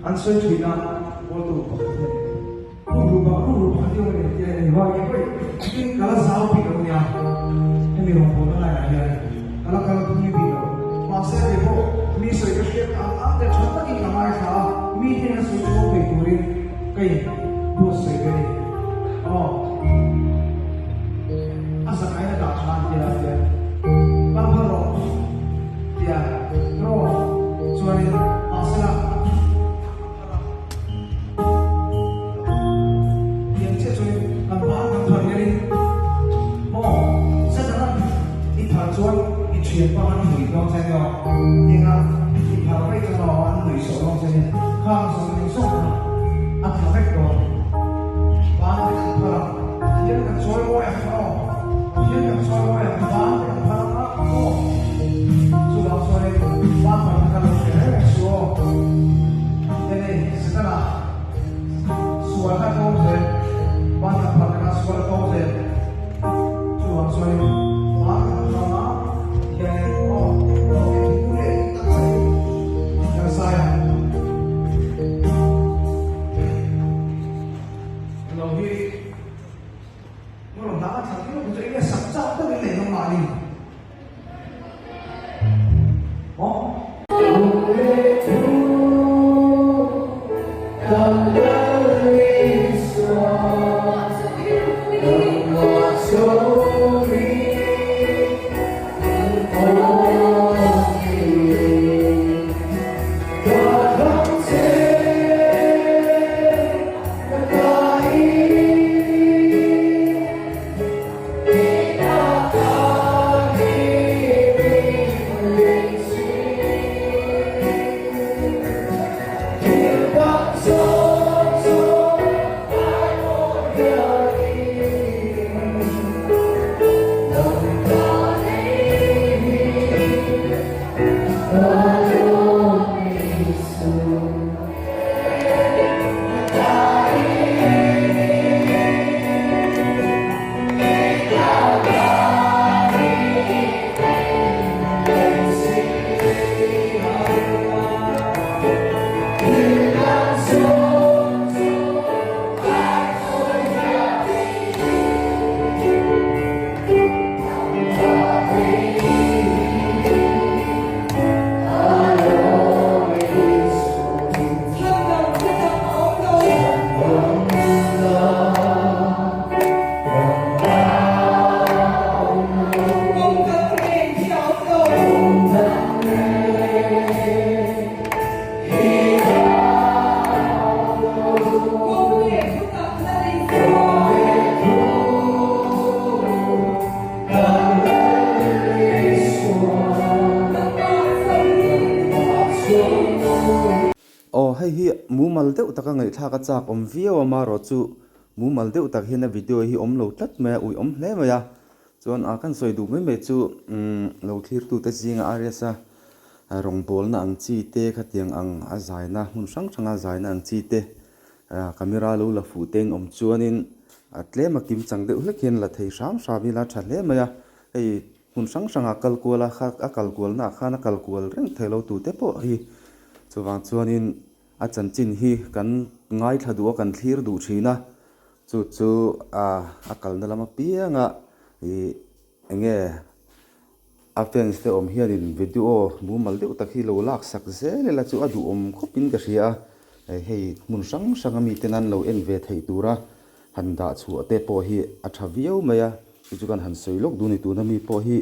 anh soi thủy na ô tô rùa đi vào cái hoa cái cái kalau sao bị đâu nha em bị hỏng bột lại này kalau kalau punya bị đâu mà sẽ bị bộ mi soi cái chuyện anh để cho tất cả những cái sao mi thì nó soi cho cái tuổi cái bút soi cái asa kaya dah cakap dia bahawa dia soalnya masalah yang cakap bahawa kan hari sekarang ipajuan ichiepan hui dong saya dengan ipawai kalau hui sorong saya kang sorong sorong akhirnya dong bahawa apa dia kan soal yang dia yang soal yang bahawa sudah soal bahawa kalau saya so ini sekarang soal kau saya bahawa pada soal kau saya sudah soal bahawa yang boleh yang saya lebih orang dah cakap itu ini sabda tu ini nama ni. Hay hi mu mal deuh taka ngai thla ka chak om viaw ma ro chu mu mal deuh tak hian a video hi om lo tlat me ui om hle maya chuan a kan soi du me chu lo thlir tu te zinga ariasa rong bol na ang chi te khatiang ang a zaina hun sang changa zaina ang chi te camera lo la fu teng om chuanin atlema kim chang deuh hlek hian la thei sam sabi la tha hle maya ei hun sang sanga kalkuala kha a kalkual na khana kalkual reng thelo tu te po hi chuwang chuanin a chan chin hi kan ngai thadu kan thlir du thina chu a kalna lama pianga i enge a fans te om hianin video mu mal deuh tak hi lo lak sak zele la chu adu om khopin ka ria hei mun sang sanga mi tenan lo en ve thei tura handa chu ate po hi a thaviau maya chu kan han soilok du ni tu na mi po hi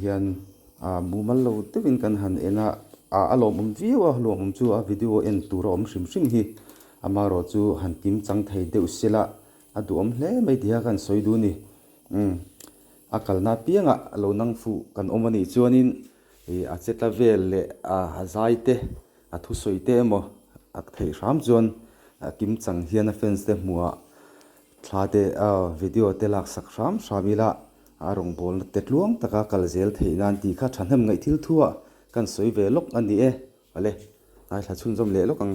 hian mu mal lo tewin kan han ena alom viwa lom chu a video en tura om hrim hi amaro chu han kim chang thei deuh sila adu om hle mai dia kan soi du ni akalna pianga lo nang fu kan omani chuanin a chetla vel le a zaite a thu soite mo ak thei ram chuan kim chang hian a fans te muwa thate video te lak sak ram shamila arong bol te tluang taka kalzel theinan ti kha thanam ngai thil thua kan soi ve lok ani ale ai tha chun jom le lok ang